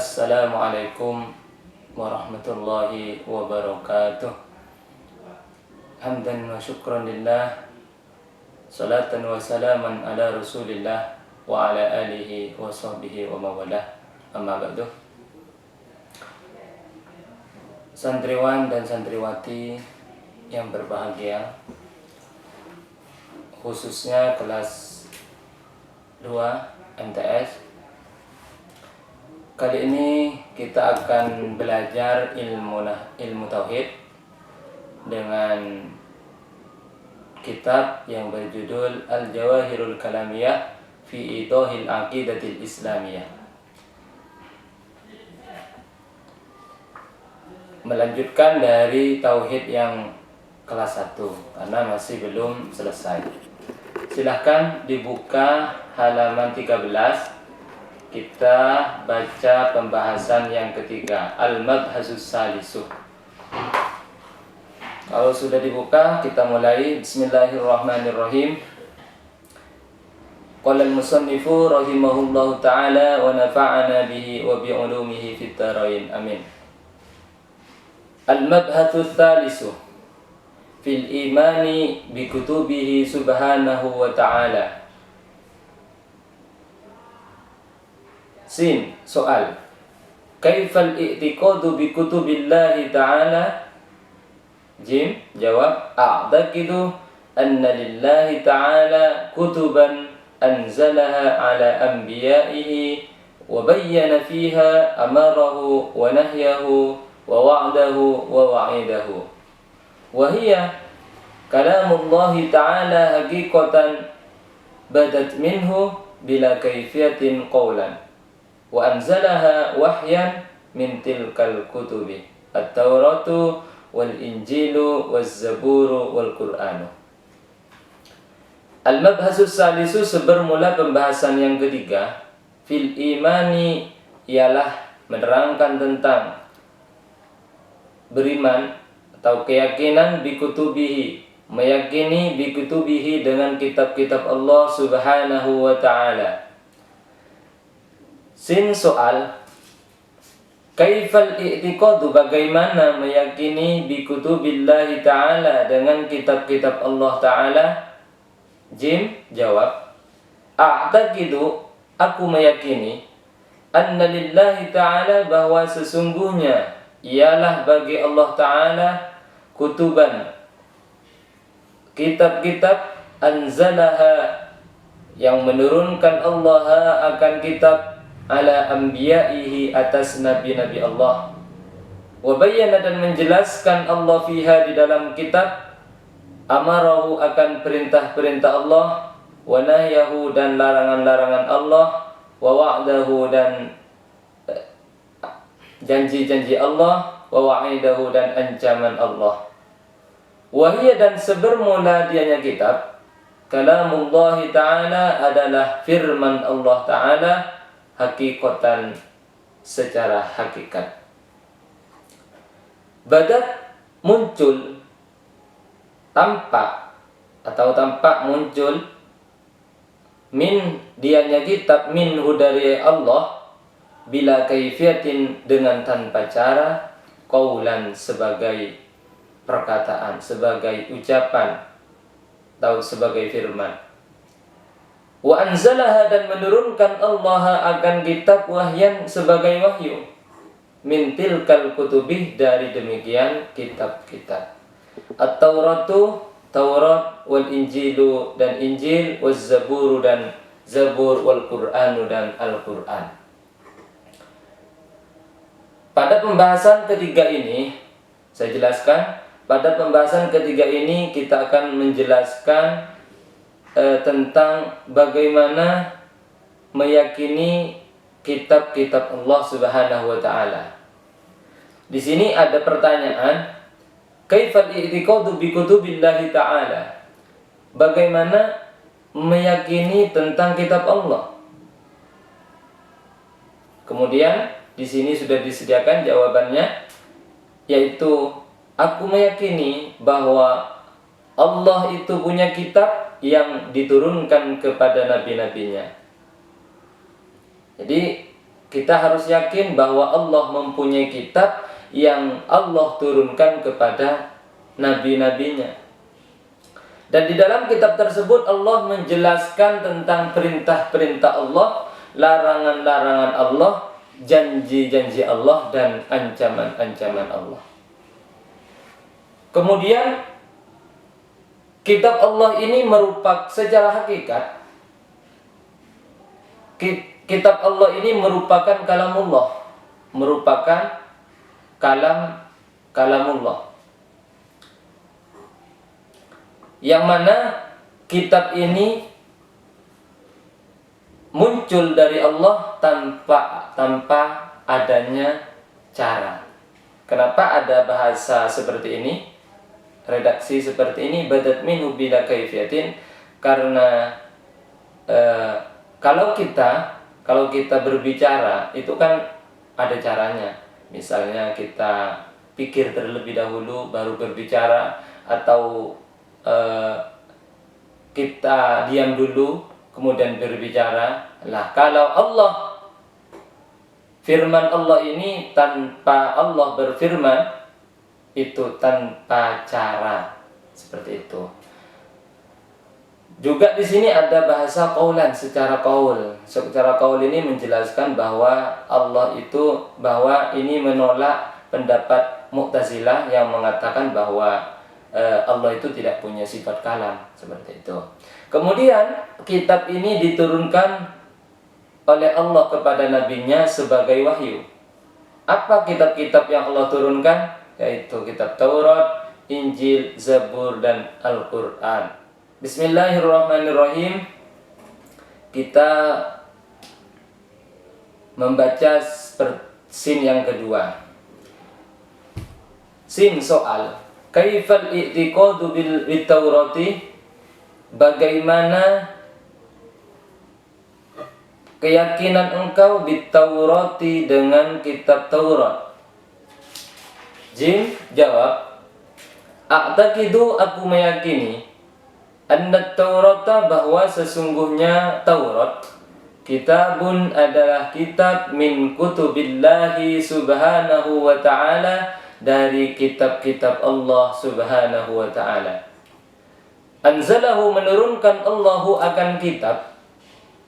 Assalamualaikum warahmatullahi wabarakatuh. Hamdan wa syukran lillah, salatan wa salaman ala rasulillah wa ala alihi wa sahbihi wa mawalah. Amma ba'du. Santriwan dan santriwati yang berbahagia, khususnya kelas 2 MTS. Kali ini kita akan belajar ilmu tauhid dengan kitab yang berjudul Al-Jawahirul Kalamiyah fi Idahil Aqidatil Islamiyah. Melanjutkan dari tauhid yang kelas 1 karena masih belum selesai. Silahkan dibuka halaman 13. Kita baca pembahasan yang ketiga, Al-Mabhasus Salisuh. Kalau sudah dibuka, kita mulai. Bismillahirrahmanirrahim. Qala al-musannifu rahimahullahu ta'ala wa nafa'ana bihi wa bi'ulumihi fit dharain. Amin. Al-Mabhasus Salisuh fil imani bi kutubihi subhanahu wa ta'ala. Sin, soal. Kaifal i'tiqadu bi kutubillahi ta'ala? Jim, jawab. A'taqidu anna lillahi ta'ala kutuban anzalaha ala anbiya'ihi wa bayyana fiha amarahu wa nahyahu wa wa'dahu wa wa'idahu. Wa hiya kalamullahi ta'ala haqiqatan badat minhu bila kaifiyatin qawlan. Wa anzalaha wahyan min tilkal kutubi at-Tauratu wal Injilu waz Zaburu wal Qur'anu. Al-Mabhasus Salisu, sebermula pembahasan yang ketiga, fil imani, ialah menerangkan tentang beriman atau keyakinan bi kutubihi, meyakini bi kutubihi dengan kitab-kitab Allah Subhanahu wa ta'ala. Sin, soal. Kaifal i'tiqadu, bagaimana meyakini bi kutubillahi ta'ala dengan kitab-kitab Allah ta'ala? Jim, jawab. A'taqidu, aku meyakini, anna lillahi ta'ala, bahwa sesungguhnya ialah bagi Allah ta'ala kutuban, kitab-kitab, anzalaha, yang menurunkan Allah akan kitab, ala anbiya'ihi, atas nabi-nabi Allah, wa bayyana, dan menjelaskan Allah fiha, di dalam kitab, amarahu, akan perintah-perintah Allah, wa nahyahu, dan larangan-larangan Allah, wa wa'dahu, dan janji-janji Allah, wa wa'idahu, dan ancaman Allah. Wa hiya, dan sebermula dianya kitab, kalamullahi ta'ala, adalah firman Allah ta'ala, hakikatan, secara hakikat. Badat, muncul, tampak muncul, min, dianya kitab, minhu, dari Allah, bila kaifiatin, dengan tanpa cara, qaulan, sebagai perkataan, sebagai ucapan, atau sebagai firman. Wa anzalaha, dan menurunkan Allah akan kitab, wahyan, sebagai wahyu, min tilkal kutubih, dari demikian kitab-kitab. At-Tauratu, Taurat, wal Injilu, dan Injil, waz Zaburu, dan Zabur, wal Qur'anu, dan Al-Qur'an. Pada pembahasan ketiga ini, saya jelaskan, pada pembahasan ketiga ini kita akan menjelaskan tentang bagaimana meyakini kitab-kitab Allah Subhanahu wa ta'ala. Di sini ada pertanyaan, kaifal i'tiqadu bi kutubillahi ta'ala? Bagaimana meyakini tentang kitab Allah? Kemudian di sini sudah disediakan jawabannya, yaitu aku meyakini bahwa Allah itu punya kitab yang diturunkan kepada nabi-nabinya. Jadi Kita harus yakin bahwa Allah mempunyai kitab yang Allah turunkan kepada nabi-nabinya. Dan di dalam kitab tersebut Allah menjelaskan tentang perintah-perintah Allah, larangan-larangan Allah, janji-janji Allah, dan ancaman-ancaman Allah. Kemudian kitab Allah ini merupakan secara hakikat, kitab Allah ini merupakan kalamullah, merupakan kalamullah, yang mana kitab ini muncul dari Allah tanpa adanya cara. Kenapa ada bahasa seperti ini, redaksi seperti ini, badat minhu bila kaifiyatin? Karena kalau kita berbicara itu kan ada caranya. Misalnya kita pikir terlebih dahulu baru berbicara, atau kita diam dulu kemudian berbicara. Lah, kalau Allah, firman Allah ini tanpa Allah berfirman itu tanpa cara, seperti itu. Juga di sini ada bahasa qaulan, secara qaul. Secara qaul ini menjelaskan bahwa Allah itu, bahwa ini menolak pendapat Mu'tazilah yang mengatakan bahwa Allah itu tidak punya sifat kalam, seperti itu. Kemudian kitab ini diturunkan oleh Allah kepada nabinya sebagai wahyu. Apa kitab-kitab yang Allah turunkan? Yaitu kitab Taurat, Injil, Zabur, dan Al-Quran. Bismillahirrahmanirrahim. Kita membaca sin yang kedua. Sin soal. Kaifal i'tiqadu bil Taurati? Bagaimana keyakinan engkau bit Taurati, dengan kitab Taurat? Jim jawab, a'taqidu, aku meyakini, anna Taurata, bahwa sesungguhnya Taurat, kitabun, adalah kitab, min kutubillahi subhanahu wa ta'ala, dari kitab-kitab Allah subhanahu wa ta'ala. Anzalahu, menurunkan Allahu akan kitab,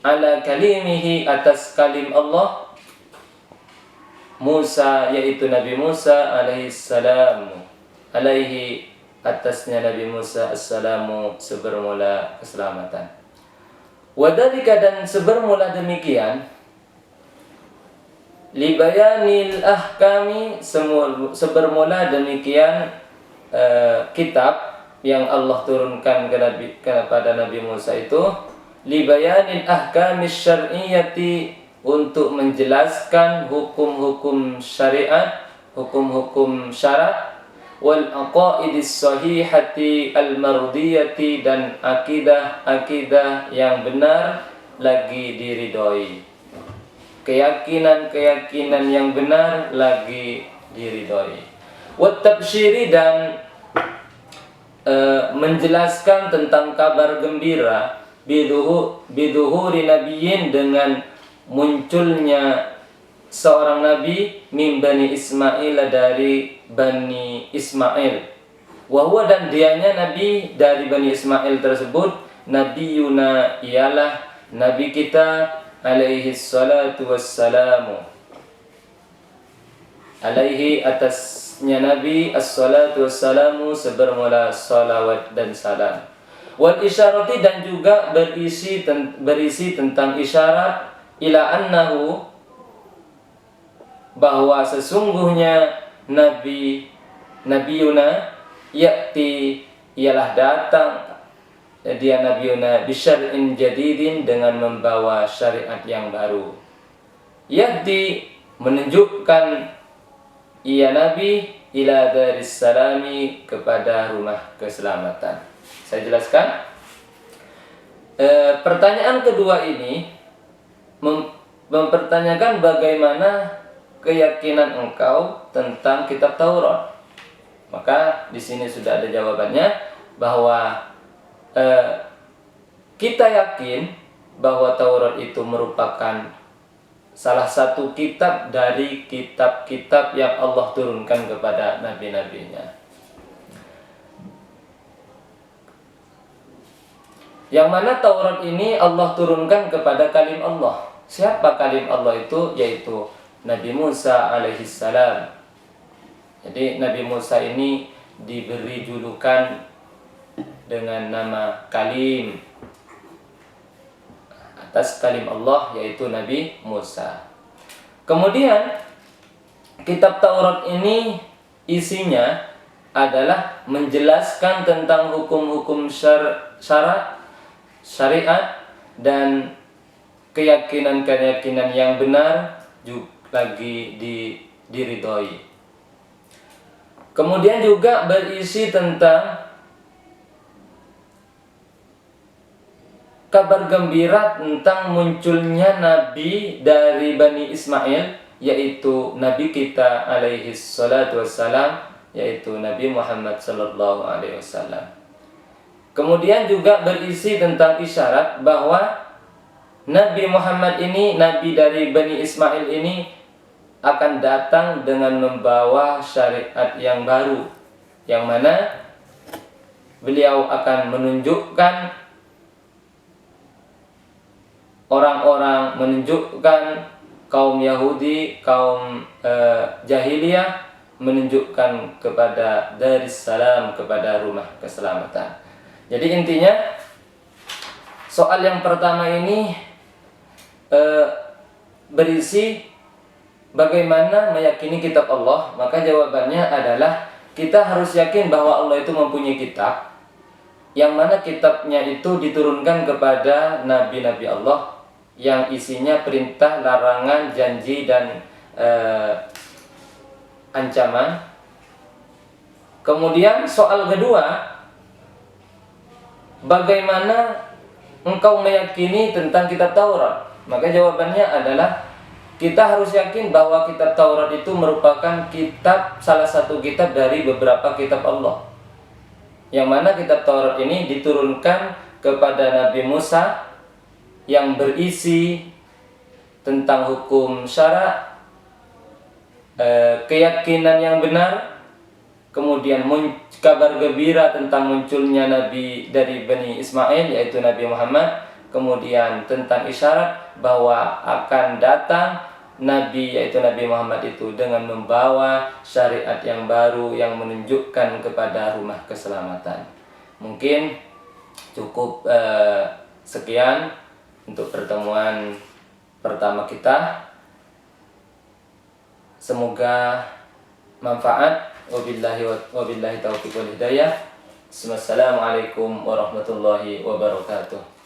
ala kalimihi, atas kalim Allah, Musa, yaitu Nabi Musa alaihi salam, alaihi, atasnya Nabi Musa assalamu, sebermula keselamatan. Wadhalika, dan sebermula demikian, libayanil ahkami, sebermula demikian kitab yang Allah turunkan kepada Nabi Musa itu, libayanil ahkami syar'iyyati, untuk menjelaskan hukum-hukum syariat, hukum-hukum syarat, wal aqaidis sahihati al mardiyati, dan akidah-akidah yang benar lagi diridhoi, keyakinan-keyakinan yang benar lagi diridhoi. Wat tabsyiri, dan menjelaskan tentang kabar gembira, biduhuri nabiyyin, dengan munculnya seorang nabi, min bani Ismail, dari bani Ismail. Wahwa, dan dianya nabi dari bani Ismail tersebut, nabiyuna, ialah nabi kita, alaihi salatu wassalamu, alaihi, atasnya nabi, as-salatu wassalamu, sebermula salawat dan salam. Wal isyarati, dan juga berisi tentang isyarat, ila annahu, bahwa sesungguhnya nabiyuna, ya'ti, ialah datang dia nabiyuna, bisyar'in jadidin, dengan membawa syariat yang baru. Yahdi, menunjukkan ia nabi, ila daris salami, kepada rumah keselamatan. Saya jelaskan. Pertanyaan kedua ini mempertanyakan bagaimana keyakinan engkau tentang kitab Taurat. Maka di sini sudah ada jawabannya, bahwa kita yakin bahwa Taurat itu merupakan salah satu kitab dari kitab-kitab yang Allah turunkan kepada nabi-nabinya. Yang mana Taurat ini Allah turunkan kepada kalim Allah. Siapa kalim Allah itu? Yaitu Nabi Musa alaihissalam. Jadi Nabi Musa ini diberi julukan dengan nama Kalim atas kalim Allah, yaitu Nabi Musa. Kemudian kitab Taurat ini isinya adalah menjelaskan tentang hukum-hukum syariat dan keyakinan-keyakinan yang benar juga lagi diridhoi. Kemudian juga berisi tentang kabar gembira tentang munculnya nabi dari Bani Ismail, yaitu nabi kita alaihi salatu wassalam, yaitu Nabi Muhammad sallallahu alaihi wasallam. Kemudian juga berisi tentang isyarat bahwa Nabi Muhammad ini, nabi dari Bani Ismail ini, akan datang dengan membawa syariat yang baru, yang mana beliau akan menunjukkan kaum Yahudi, kaum jahiliyah, menunjukkan kepada Darussalam, kepada rumah keselamatan. Jadi intinya soal yang pertama ini berisi bagaimana meyakini kitab Allah. Maka jawabannya adalah kita harus yakin bahwa Allah itu mempunyai kitab, yang mana kitabnya itu diturunkan kepada nabi-nabi Allah, yang isinya perintah, larangan, janji, dan ancaman. Kemudian soal kedua, bagaimana engkau meyakini tentang kitab Taurat? Maka jawabannya adalah kita harus yakin bahwa kitab Taurat itu merupakan salah satu kitab dari beberapa kitab Allah, yang mana kitab Taurat ini diturunkan kepada Nabi Musa, yang berisi tentang hukum syara, keyakinan yang benar, kemudian kabar gembira tentang munculnya nabi dari Bani Ismail, yaitu Nabi Muhammad, kemudian tentang isyarat bahwa akan datang nabi, yaitu Nabi Muhammad itu dengan membawa syariat yang baru yang menunjukkan kepada rumah keselamatan. Mungkin cukup sekian untuk pertemuan pertama kita. Semoga manfaat. Wabillahi taufiq wal hidayah. Wassalamualaikum warahmatullahi wabarakatuh.